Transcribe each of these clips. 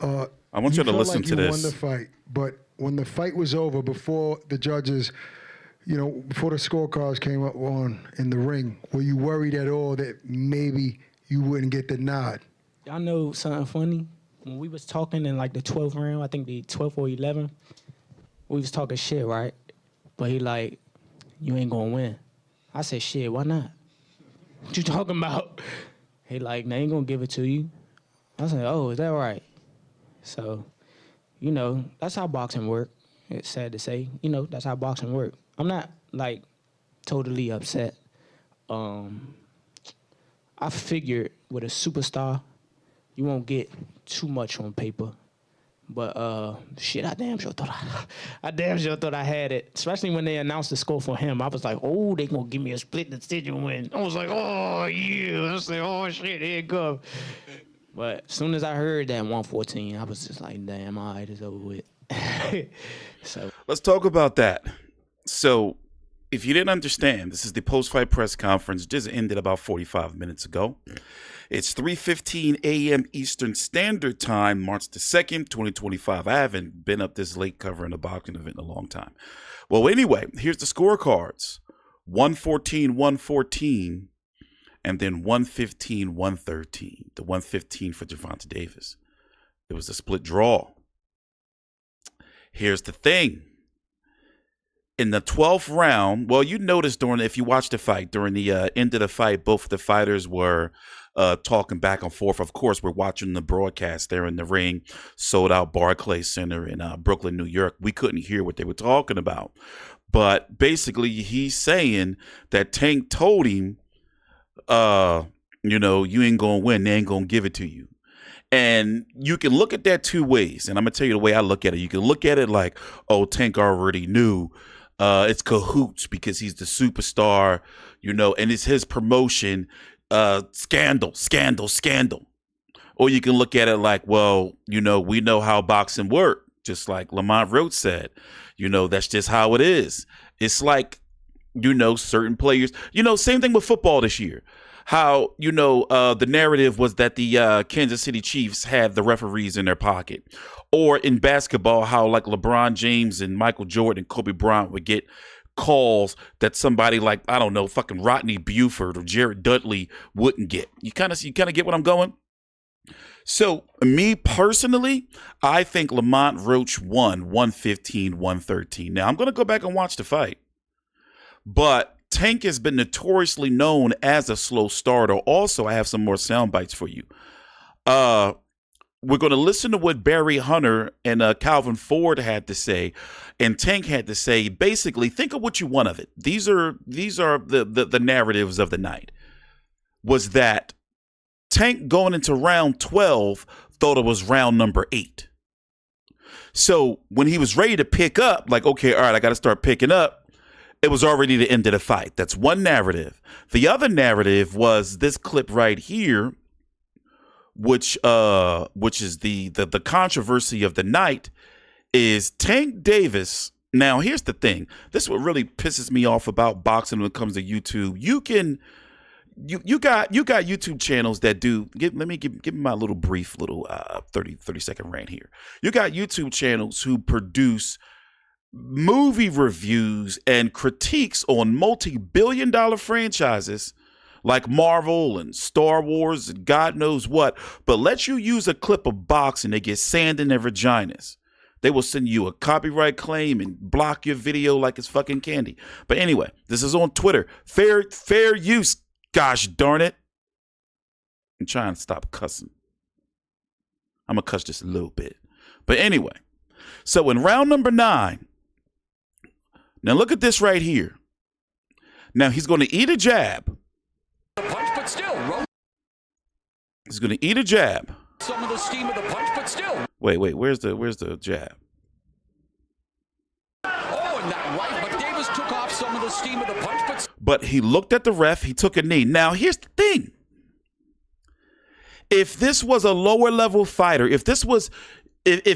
I want you to listen to You this. won the fight, but when the fight was over, before the judges, before the scorecards came up on in the ring, were you worried at all that maybe you wouldn't get the nod? Y'all know something funny? When we was talking in like the 12th round, I think the 12th or 11th, we was talking shit, right? But he like, you ain't gonna win. I said, shit, why not? What you talking about? He like, they ain't gonna give it to you. I said, oh, is that right? So, that's how boxing work. It's sad to say, that's how boxing work. I'm not like totally upset. I figured with a superstar, you won't get too much on paper. But shit, I damn sure thought I had it. Especially when they announced the score for him. I was like, oh, they gonna give me a split decision win. I was like, oh yeah. I was like, oh shit, here it go. But as soon as I heard that 114, I was just like, damn, all right, it's over with. So Let's talk about that. So, if you didn't understand, this is the post-fight press conference. Just ended about 45 minutes ago. It's 3:15 a.m. Eastern Standard Time, March the 2nd, 2025. I haven't been up this late covering a boxing event in a long time. Well, anyway, here's the scorecards. 114, 114, and then 115, 113. The 115 for Gervonta Davis. It was a split draw. Here's the thing. In the 12th round, well, you noticed if you watched the fight, during the end of the fight, both of the fighters were talking back and forth. Of course, we're watching the broadcast there in the ring, sold out Barclays Center in Brooklyn, New York. We couldn't hear what they were talking about. But basically, he's saying that Tank told him, you ain't going to win. They ain't going to give it to you. And you can look at that two ways. And I'm going to tell you the way I look at it. You can look at it like, oh, Tank already knew. It's cahoots because he's the superstar, and it's his promotion. Scandal. Or you can look at it like, well, we know how boxing works. Just like Lamont Roach said, that's just how it is. It's like, certain players, same thing with football this year. How, the narrative was that the Kansas City Chiefs had the referees in their pocket. Or in basketball, how like LeBron James and Michael Jordan and Kobe Bryant would get calls that somebody like, I don't know, fucking Rodney Buford or Jared Dudley wouldn't get. You kind of get what I'm going? So me personally, I think Lamont Roach won 115, 113. Now I'm going to go back and watch the fight. But Tank has been notoriously known as a slow starter. Also, I have some more sound bites for you. We're going to listen to what Barry Hunter and Calvin Ford had to say, and Tank had to say. Basically, think of what you want of it. These are the narratives of the night. Was that Tank going into round 12 thought it was round number 8. So when he was ready to pick up, like, okay, all right, I got to start picking up. It was already the end of the fight. That's one narrative. The other narrative was this clip right here, which is the controversy of the night, is Tank Davis. Now, here's the thing. This is what really pisses me off about boxing when it comes to YouTube. You got YouTube channels that do. Let me give me my little brief 30 second rant here. You got YouTube channels who produce movie reviews and critiques on multi-billion-dollar franchises like Marvel and Star Wars and God knows what, but let you use a clip of boxing, they get sand in their vaginas. They will send you a copyright claim and block your video like it's fucking candy. But anyway, this is on Twitter. Fair use, gosh darn it. I'm trying to stop cussing. I'm going to cuss just a little bit. But anyway, so in round number 9, now look at this right here. Now he's going to eat a jab. Punch, but still. He's going to eat a jab. Some of the steam of the punch, but still. Wait, where's the jab? Oh, and that right, but Davis took off some of the steam of the punch, but he looked at the ref, he took a knee. Now here's the thing. If this was a lower level fighter, if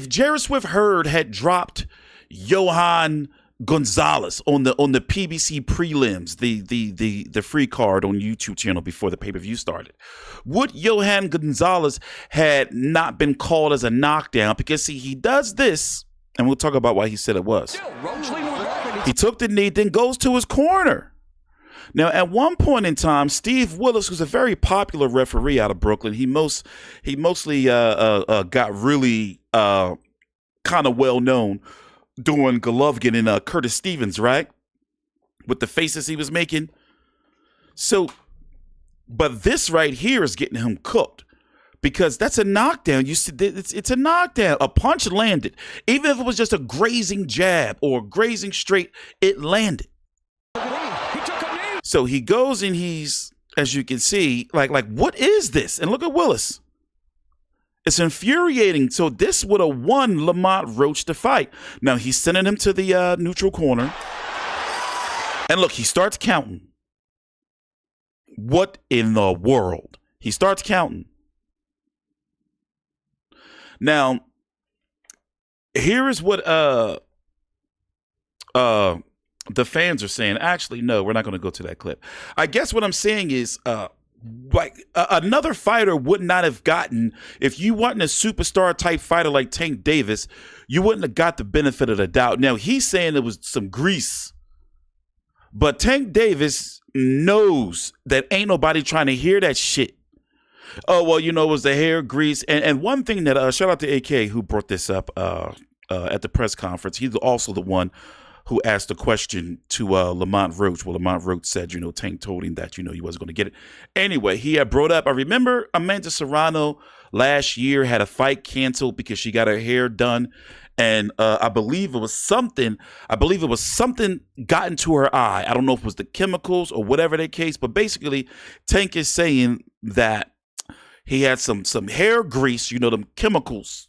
Jerry Swift Hurd had dropped Johan Gonzalez on the PBC prelims, the free card on YouTube channel before the pay-per-view started. Would Johan Gonzalez had not been called as a knockdown, because see, he does this, and we'll talk about why he said it was. He took the knee, then goes to his corner. Now, at one point in time, Steve Willis, who's a very popular referee out of Brooklyn, he mostly got really kind of well known doing Golovkin and Curtis Stevens, right? With the faces he was making. So, but this right here is getting him cooked, because that's a knockdown. You see, it's a knockdown. A punch landed. Even if it was just a grazing jab or grazing straight, it landed. So he goes and he's, as you can see, like what is this? And look at Willis. It's infuriating. So this would have won Lamont Roach the fight. Now he's sending him to the neutral corner. And look, he starts counting. What in the world? He starts counting. Now, here is what the fans are saying. Actually, no, we're not going to go to that clip. I guess what I'm saying is another fighter would not have gotten, if you wasn't a superstar type fighter like Tank Davis, you wouldn't have got the benefit of the doubt. Now, he's saying it was some grease, but Tank Davis knows that ain't nobody trying to hear that shit. Oh, well, it was the hair grease. And one thing that, shout out to AK who brought this up at the press conference. He's also the one who asked the question to Lamont Roach. Well, Lamont Roach said, Tank told him that, he wasn't going to get it. Anyway, he had brought up, I remember Amanda Serrano last year had a fight canceled because she got her hair done. And I believe it was something got into her eye. I don't know if it was the chemicals or whatever the case, but basically Tank is saying that he had some hair grease, them chemicals.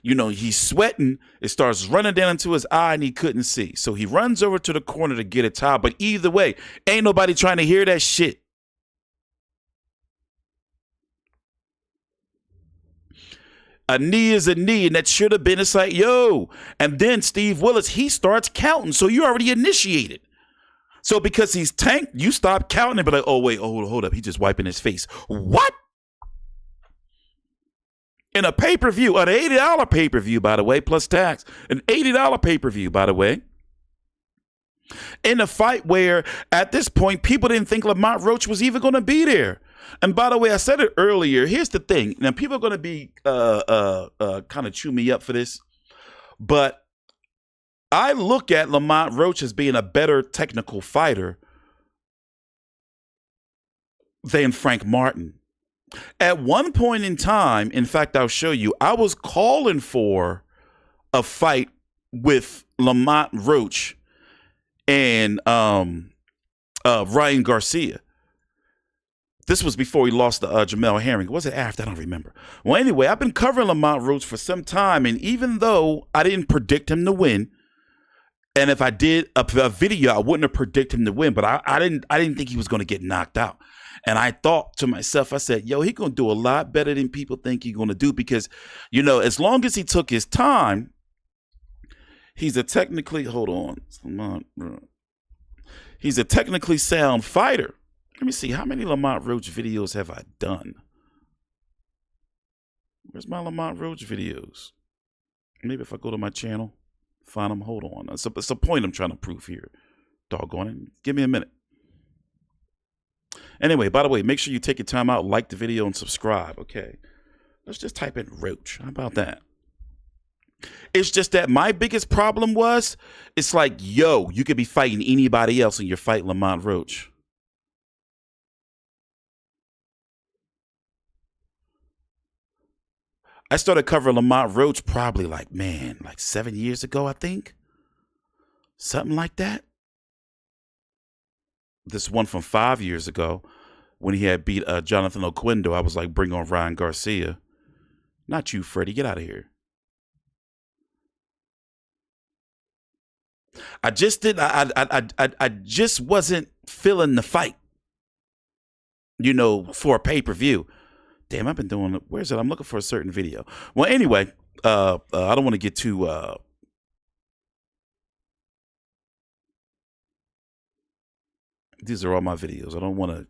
He's sweating. It starts running down into his eye and he couldn't see. So he runs over to the corner to get a towel. But either way, ain't nobody trying to hear that shit. A knee is a knee, and that should have been, it's like, yo. And then Steve Willis, he starts counting. So you already initiated. So because he's tanked, you stop counting and be like, oh, wait, hold up. He's just wiping his face. What? In a pay-per-view, an $80 pay-per-view, by the way, plus tax. An $80 pay-per-view, by the way. In a fight where, at this point, people didn't think Lamont Roach was even going to be there. And by the way, I said it earlier. Here's the thing. Now, people are going to be kind of chew me up for this. But I look at Lamont Roach as being a better technical fighter than Frank Martin. At one point in time, in fact, I'll show you, I was calling for a fight with Lamont Roach and Ryan Garcia. This was before he lost to Jamel Herring. Was it after? I don't remember. Well, anyway, I've been covering Lamont Roach for some time, and even though I didn't predict him to win, and if I did a video, I wouldn't have predicted him to win, but I didn't think he was going to get knocked out. And I thought to myself, I said, yo, he's going to do a lot better than people think he's going to do, because, as long as he took his time, he's a technically, he's a technically sound fighter. Let me see, how many Lamont Roach videos have I done? Where's my Lamont Roach videos? Maybe if I go to my channel, find them. Hold on. It's a point I'm trying to prove here. Doggone it. Give me a minute. Anyway, by the way, make sure you take your time out, like the video, and subscribe. Okay. Let's just type in Roach. How about that? It's just that my biggest problem was, it's like, yo, you could be fighting anybody else and you're fighting Lamont Roach. I started covering Lamont Roach probably like 7 years ago, I think. Something like that. This one from 5 years ago when he had beat Jonathan Oquendo, I was like, bring on Ryan Garcia. Not you, Freddie. Get out of here. I just wasn't feeling the fight, for a pay-per-view. Damn, I've been doing, where's it? I'm looking for a certain video. Well, anyway, I don't want to get too These are all my videos. I don't want to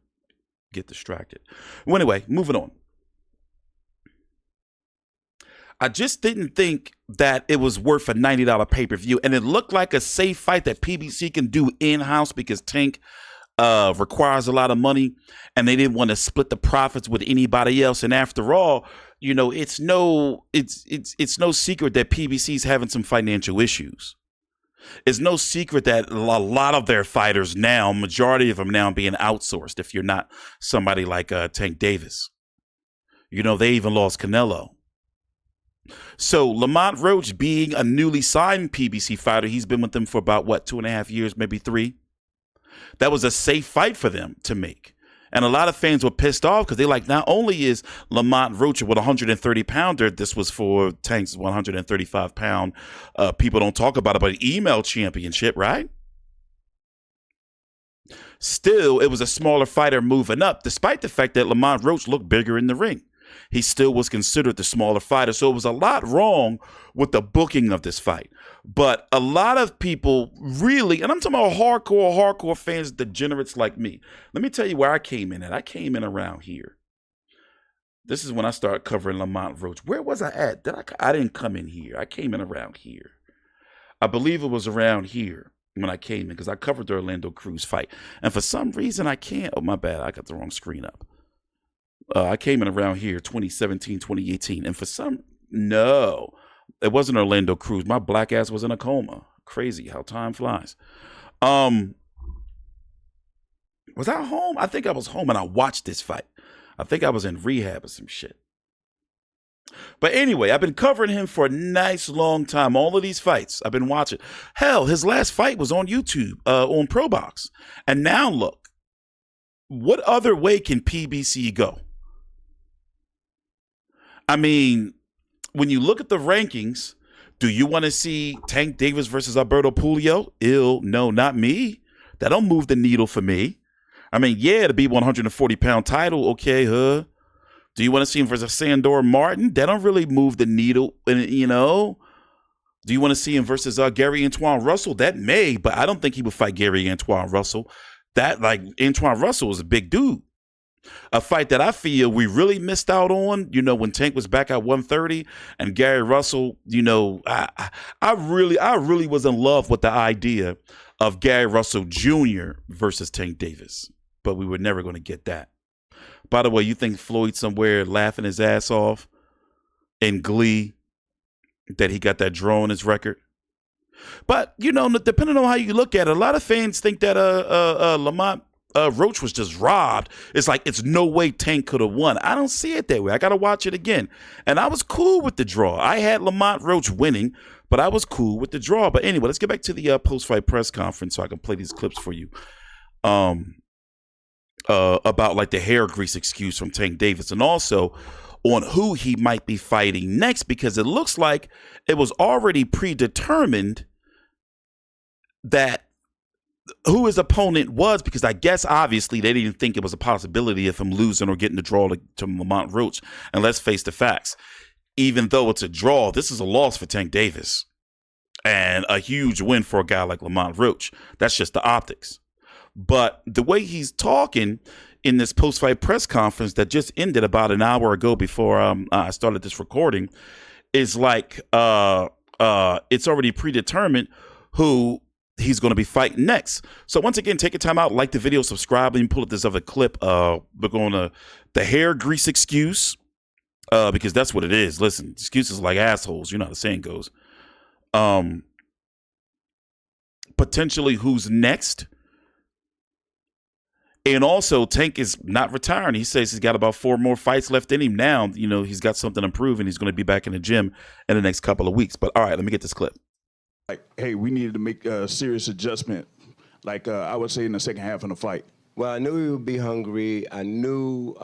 get distracted. Well, anyway, moving on. I just didn't think that it was worth a $90 pay-per-view, and it looked like a safe fight that PBC can do in-house because Tank requires a lot of money, and they didn't want to split the profits with anybody else. And after all, you know, it's no secret that PBC's having some financial issues. It's no secret that a lot of their fighters now, majority of them now, being outsourced. If you're not somebody like Tank Davis, you know, they even lost Canelo. So Lamont Roach, being a newly signed PBC fighter, he's been with them for about, what, 2.5 years, maybe 3. That was a safe fight for them to make. And a lot of fans were pissed off because they like, not only is Lamont Roach with a 130-pounder, this was for Tank's 135-pound, people don't talk about it, but email championship, right? Still, it was a smaller fighter moving up, despite the fact that Lamont Roach looked bigger in the ring. He still was considered the smaller fighter. So it was a lot wrong with the booking of this fight. But a lot of people really, and I'm talking about hardcore fans, degenerates like me. Let me tell you where I came in at. I came in around here. This is when I started covering Lamont Roach. Where was I at? I didn't come in here. I came in around here. I believe it was around here when I came in because I covered the Orlando Cruz fight. And for some reason I can't. Oh, my bad. I got the wrong screen up. I came in around here, 2017, 2018. And for no, it wasn't Orlando Cruz. My black ass was in a coma. Crazy how time flies. Was I home? I think I was home and I watched this fight. I think I was in rehab or some shit. But anyway, I've been covering him for a nice long time. All of these fights I've been watching. Hell, his last fight was on YouTube, on ProBox. And now look, what other way can PBC go? I mean, when you look at the rankings, do you want to see Tank Davis versus Alberto Puello? No, not me. That don't move the needle for me. I mean, yeah, to be 140-pound title, okay, huh? Do you want to see him versus Sandor Martin? That don't really move the needle, you know? Do you want to see him versus Gary Antoine Russell? That may, but I don't think he would fight Gary Antoine Russell. That, like, Antoine Russell is a big dude. A fight that I feel we really missed out on, you know, when Tank was back at 130 and Gary Russell, you know, I really was in love with the idea of Gary Russell Jr. versus Tank Davis, but we were never going to get that. By the way, you think Floyd somewhere laughing his ass off in glee that he got that draw on his record? But, you know, depending on how you look at it, a lot of fans think that Lamont Roach was just robbed. It's like, it's no way Tank could have won. I don't see it that way. I got to watch it again. And I was cool with the draw. I had Lamont Roach winning, but I was cool with the draw. But anyway, let's get back to the post-fight press conference so I can play these clips for you. About like the hair grease excuse from Tank Davis, and also on who he might be fighting next, because it looks like it was already predetermined that who his opponent was, because I guess obviously they didn't think it was a possibility of him losing or getting the draw to Lamont Roach. And let's face the facts. Even though it's a draw, this is a loss for Tank Davis and a huge win for a guy like Lamont Roach. That's just the optics. But the way he's talking in this post-fight press conference that just ended about an hour ago before I started this recording is like it's already predetermined who he's going to be fighting next. So once again, take your time out, like the video, subscribe, and pull up this other clip. We're going to the hair grease excuse, because that's what it is. Listen, excuses like assholes. You know how the saying goes. Potentially who's next. And also, Tank is not retiring. He says he's got about 4 more fights left in him now. You know, he's got something to prove, and he's going to be back in the gym in the next couple of weeks. But all right, let me get this clip. Like, hey, we needed to make a serious adjustment, like I would say in the second half of the fight. Well, I knew he would be hungry. I knew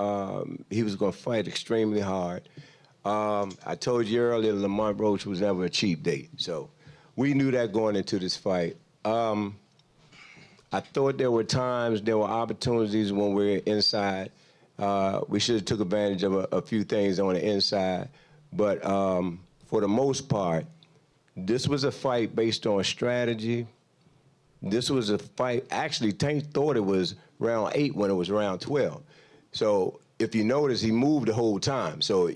he was going to fight extremely hard. I told you earlier, Lamont Roach was never a cheap date. So we knew that going into this fight. I thought there were times, there were opportunities when we were inside. We should have took advantage of a few things on the inside. But for the most part, this was a fight based on strategy, This was a fight. Actually, Tank thought it was round 8 when it was round 12. So if you notice, he moved the whole time. So,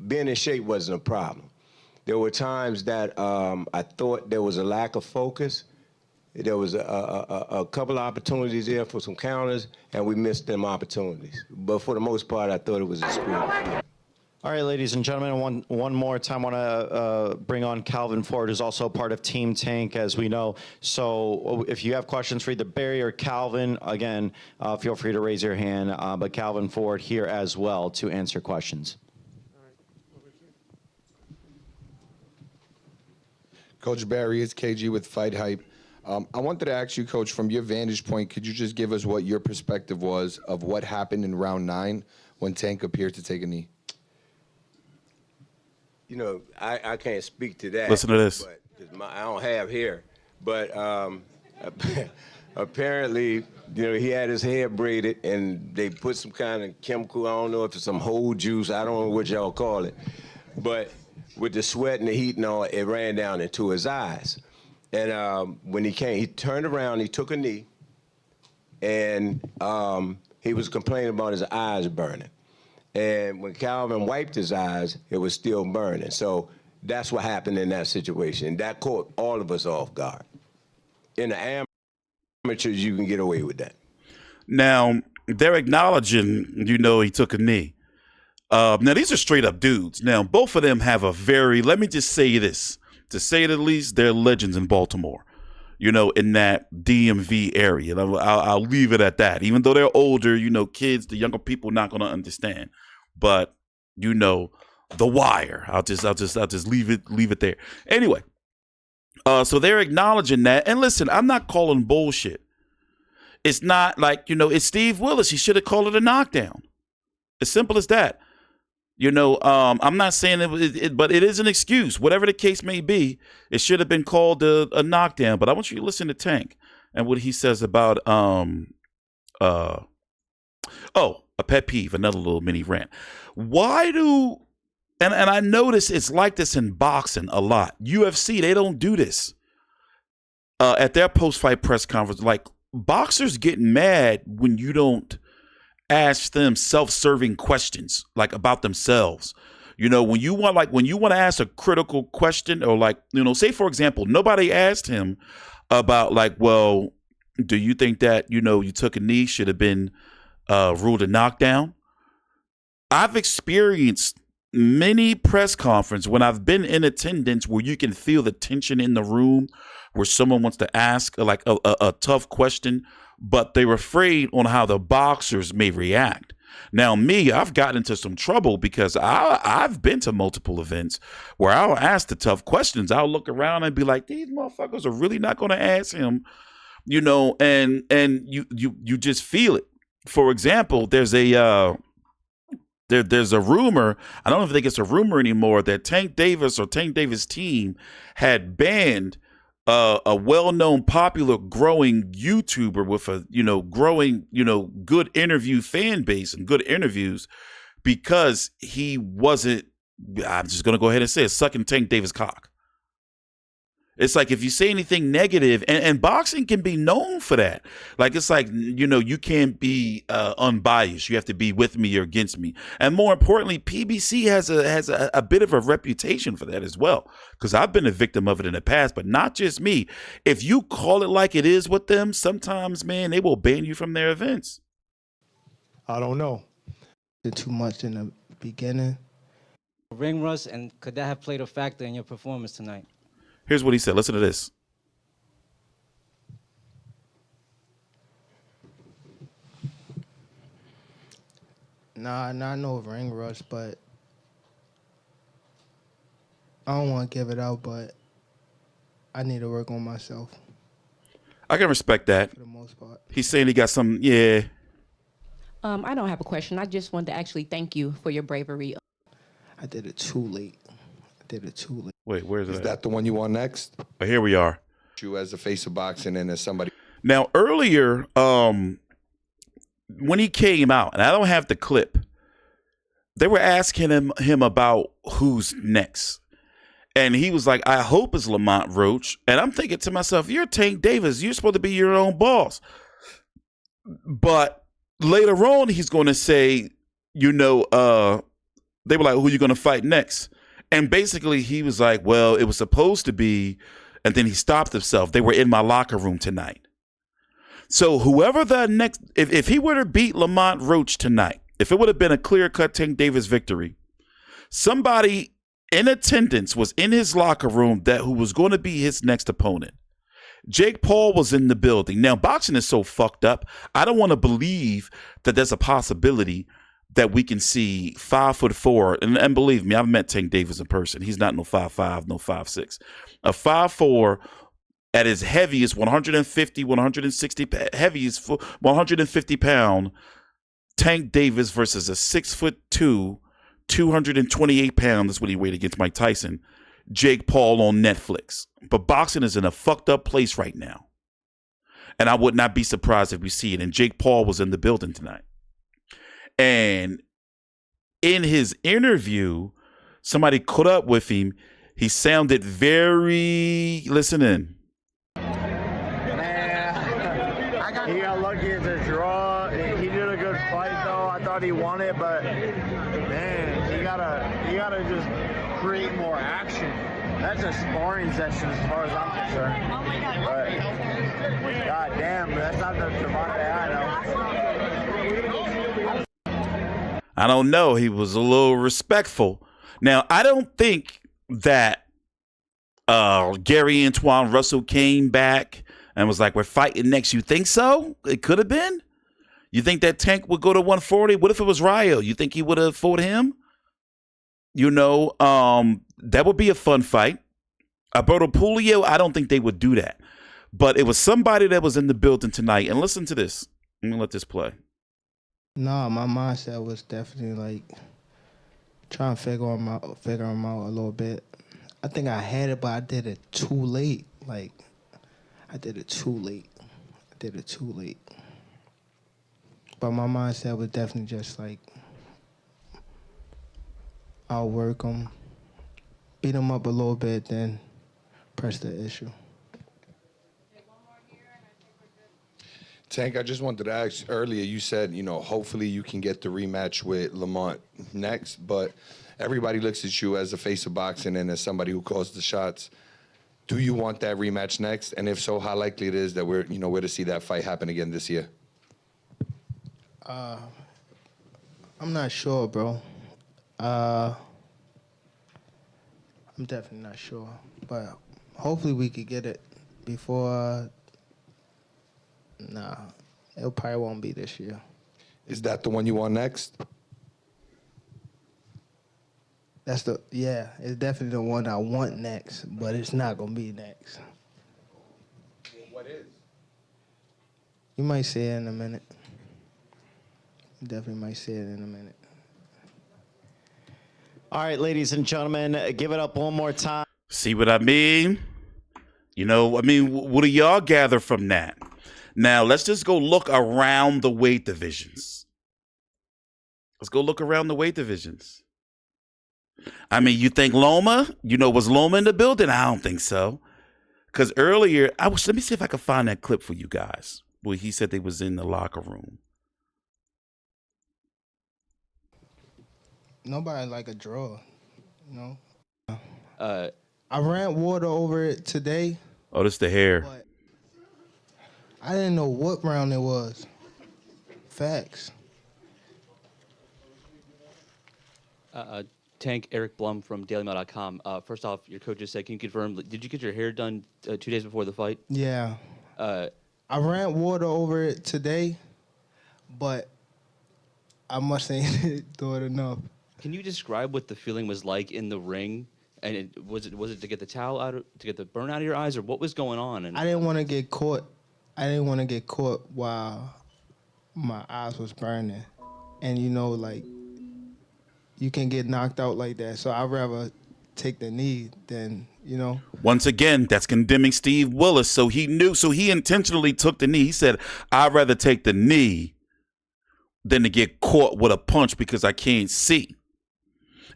being in shape wasn't a problem. There were times that I thought there was a lack of focus. There was a couple of opportunities there for some counters, and we missed them opportunities. But for the most part, I thought it was a spirit. All right, ladies and gentlemen, one more time, I want to bring on Calvin Ford, who's also part of Team Tank, as we know. So if you have questions for either Barry or Calvin, again, feel free to raise your hand. But Calvin Ford here as well to answer questions. Coach Barry, it's KG with Fight Hype. I wanted to ask you, Coach, from your vantage point, could you just give us what your perspective was of what happened in round 9 when Tank appeared to take a knee? I can't speak to that. Listen to this. But, 'cause I don't have hair. But apparently, he had his hair braided, and they put some kind of chemical, I don't know if it's some whole juice, I don't know what y'all call it. But with the sweat and the heat and all, it ran down into his eyes. And when he came, he turned around, he took a knee, and he was complaining about his eyes burning. And when Calvin wiped his eyes, it was still burning. So that's what happened in that situation. That caught all of us off guard. In the amateurs, you can get away with that. Now, they're acknowledging, he took a knee. Now, these are straight up dudes. Now, both of them have let me just say this. To say the least, they're legends in Baltimore, in that DMV area. I'll leave it at that. Even though they're older, kids, the younger people not going to understand. But, The Wire. I'll just leave it there. Anyway, so they're acknowledging that. And listen, I'm not calling bullshit. It's not like, it's Steve Willis. He should have called it a knockdown. As simple as that. I'm not saying but it is an excuse. Whatever the case may be, it should have been called a knockdown. But I want you to listen to Tank and what he says about a pet peeve, another little mini rant. Why do and I notice it's like this in boxing a lot. UFC, they don't do this. At their post-fight press conference, like boxers get mad when you don't ask them self-serving questions like about themselves. When you want to ask a critical question, or say for example, nobody asked him about well, do you think that you took a knee should have been ruled a knockdown? I've experienced many press conferences when I've been in attendance where you can feel the tension in the room, where someone wants to ask a tough question, but they're afraid on how the boxers may react. Now, me, I've gotten into some trouble because I've been to multiple events where I'll ask the tough questions. I'll look around and be like, these motherfuckers are really not going to ask him, and you just feel it. For example, there's a rumor, I don't know if they think it's a rumor anymore, that Tank Davis or Tank Davis' team had banned a well-known, popular, growing YouTuber with a growing good interview fan base and good interviews, because he wasn't, I'm just gonna go ahead and say it, sucking Tank Davis cock. It's like if you say anything negative, and boxing can be known for that. Like it's like you can't be unbiased. You have to be with me or against me. And more importantly, PBC has a bit of a reputation for that as well. Because I've been a victim of it in the past, but not just me. If you call it like it is with them, sometimes, man, they will ban you from their events. I don't know. Did too much in the beginning. Ring rust, and could that have played a factor in your performance tonight? Here's what he said. Listen to this. Nah, not no ring rush, but I don't want to give it out, but I need to work on myself I can respect that. for the most part. He's saying he got some, yeah. I don't have a question. I just wanted to actually thank you for your bravery. I did it too late. Wait, where's Is that? that the one you want next? Oh, here we are. You as the face of boxing and as somebody. Now, earlier, when he came out, and I don't have the clip, they were asking him about who's next. And he was like, I hope it's Lamont Roach. And I'm thinking to myself, you're Tank Davis. You're supposed to be your own boss. But later on, he's going to say, they were like, who are you going to fight next? And basically, he was like, well, it was supposed to be. And then he stopped himself. They were in my locker room tonight. So whoever the next, if he were to beat Lamont Roach tonight, if it would have been a clear-cut Tank Davis victory, somebody in attendance was in his locker room who was going to be his next opponent. Jake Paul was in the building. Now, boxing is so fucked up. I don't want to believe that there's a possibility that we can see 5'4", and believe me, I've met Tank Davis in person. He's not no 5'5", no 5'6". A 5'4", at his heaviest, 150, 160, heaviest 150-pound Tank Davis versus a 6'2", 228 pounds, that's what he weighed against Mike Tyson, Jake Paul on Netflix. But boxing is in a fucked up place right now. And I would not be surprised if we see it. And Jake Paul was in the building tonight. And in his interview, somebody caught up with him. He sounded very, listen in. Man, he got lucky as a draw. He did a good fight though. I thought he won it, but man, you gotta just create more action. That's a sparring session as far as I'm concerned. Oh my God. But, God damn, that's not the Javante I know. I don't know. He was a little respectful. Now, I don't think that Gary Antoine Russell came back and was like, we're fighting next. You think so? It could have been. You think that Tank would go to 140? What if it was Ryo? You think he would have fought him? That would be a fun fight. Alberto Puello, I don't think they would do that. But it was somebody that was in the building tonight. And listen to this. I'm going to let this play. No, my mindset was definitely like trying to figure him out a little bit. I think I had it, but I did it too late. I did it too late. But my mindset was definitely just like, I'll work him, beat him up a little bit, then press the issue. Tank, I just wanted to ask earlier, you said, hopefully you can get the rematch with Lamont next, but everybody looks at you as the face of boxing and as somebody who calls the shots. Do you want that rematch next? And if so, how likely it is that we're to see that fight happen again this year? I'm not sure, bro. I'm definitely not sure, but hopefully we could get it before. Nah, it probably won't be this year. Is that the one you want next? It's definitely the one I want next, but it's not gonna be next. What is? You might see it in a minute. You definitely might see it in a minute. All right, ladies and gentlemen, give it up one more time. See what I mean? What do y'all gather from that? Now, let's just go look around the weight divisions. Let's go look around the weight divisions. You think Loma? Was Loma in the building? I don't think so. Because earlier, let me see if I can find that clip for you guys where he said they was in the locker room. Nobody like a draw, I ran water over it today. Oh, this the hair. But I didn't know what round it was. Facts. Tank, Eric Blum from DailyMail.com. First off, your coach just said, can you confirm, did you get your hair done 2 days before the fight? Yeah. I ran water over it today, but I must ain't do it enough. Can you describe what the feeling was like in the ring? And was it to get the towel out, to get the burn out of your eyes, or what was going on? And I didn't want to get caught. While my eyes was burning, and you can get knocked out like that. So I'd rather take the knee than Once again, that's condemning Steve Willis. So he knew. So he intentionally took the knee. He said, "I'd rather take the knee than to get caught with a punch because I can't see."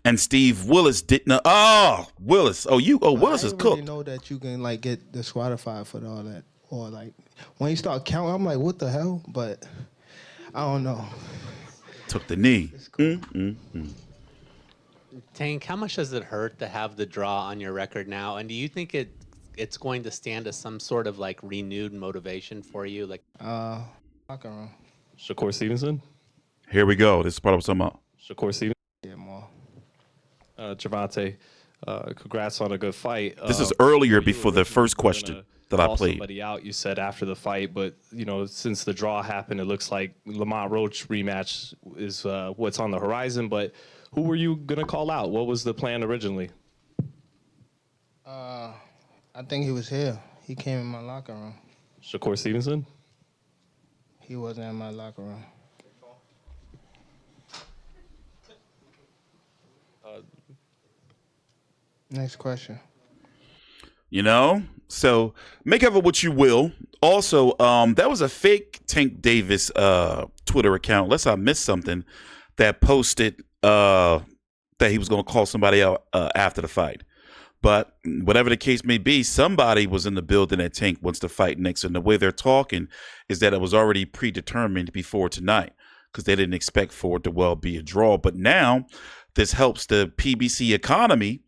And Steve Willis didn't. Oh, Willis. Willis is I didn't cooked. really know that you can like get disqualified for all that, or like when you start counting, I'm like, what the hell? But I don't know. Took the knee. Cool. Tank, how much does it hurt to have the draw on your record now? And do you think it's going to stand as some sort of like renewed motivation for you? Like, Locker room. Shakur Stevenson. Here we go. This is part of what I'm talking about. Shakur Stevenson. Yeah, more. Javante, congrats on a good fight. This is earlier before the first question that I played. Somebody out, you said after the fight, but since the draw happened, it looks like Lamont Roach rematch is what's on the horizon. But who were you gonna call out? What was the plan originally? I think he was here. He came in my locker room. Shakur Stevenson. He wasn't in my locker room. Next question. So make of it what you will. Also, that was a fake Tank Davis Twitter account, unless I missed something, that posted that he was going to call somebody out after the fight. But whatever the case may be, somebody was in the building that Tank wants to fight next. And the way they're talking is that it was already predetermined before tonight because they didn't expect for it to be a draw. But now this helps the PBC economy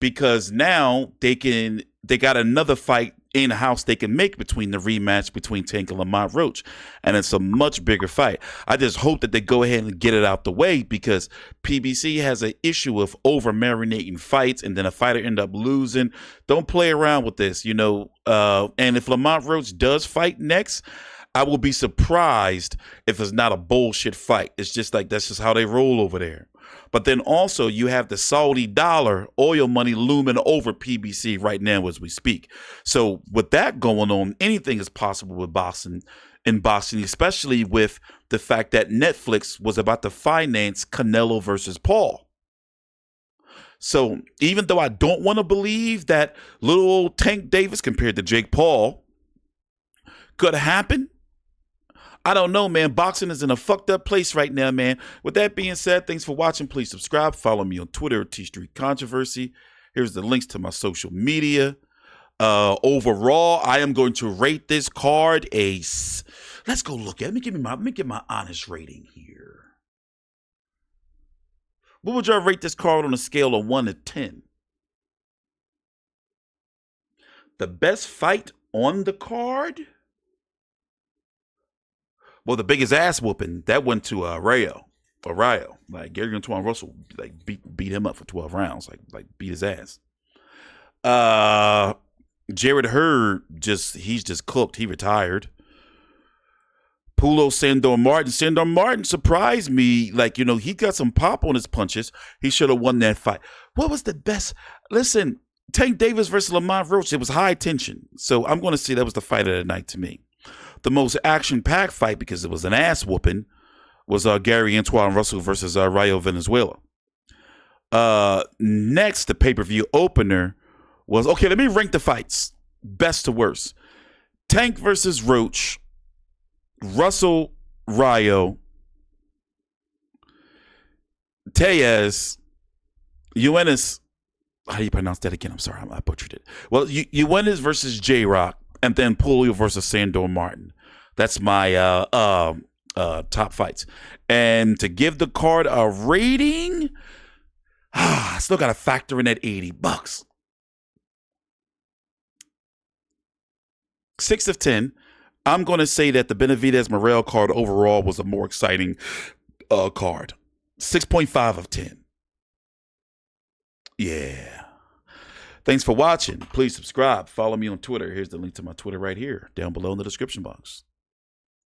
because now they got another fight in-house they can make between the rematch between Tank and Lamont Roach. And it's a much bigger fight. I just hope that they go ahead and get it out the way because PBC has an issue of over-marinating fights and then a fighter end up losing. Don't play around with this, and if Lamont Roach does fight next, I will be surprised if it's not a bullshit fight. It's just like that's just how they roll over there. But then also you have the Saudi dollar oil money looming over PBC right now as we speak. So with that going on, anything is possible with boxing, especially with the fact that Netflix was about to finance Canelo versus Paul. So even though I don't want to believe that little old Tank Davis compared to Jake Paul could happen, I don't know, man. Boxing is in a fucked up place right now, man. With that being said, thanks for watching. Please subscribe. Follow me on Twitter at TstreeT Controversy. Here's the links to my social media. Overall, I am going to rate this card let's go look at it. Let me get my honest rating here. What would y'all rate this card on a scale of 1 to 10? The best fight on the card? Well, the biggest ass whooping that went to Rayo. Like Gary Antoine Russell, like beat him up for 12 rounds, like beat his ass. Jared Hurd he's just cooked. He retired. Pulo Sandor Martin surprised me. Like he got some pop on his punches. He should have won that fight. What was the best? Listen, Tank Davis versus Lamont Roach. It was high tension, so I'm going to say that was the fight of the night to me. The most action-packed fight, because it was an ass-whooping, was Gary Antoine Russell versus Rayo Venezuela. Next, the pay-per-view opener was... Okay, let me rank the fights. Best to worst. Tank versus Roach. Russell, Rayo. Tellez. Uenis. How do you pronounce that again? I'm sorry, I butchered it. Well, Uenis versus J-Rock. And then Pulio versus Sandor Martin. That's my top fights. And to give the card a rating, I still got to factor in that $80. 6 of 10. I'm going to say that the Benavidez Morel card overall was a more exciting card. 6.5 of 10. Yeah. Thanks for watching. Please subscribe. Follow me on Twitter. Here's the link to my Twitter right here, down below in the description box.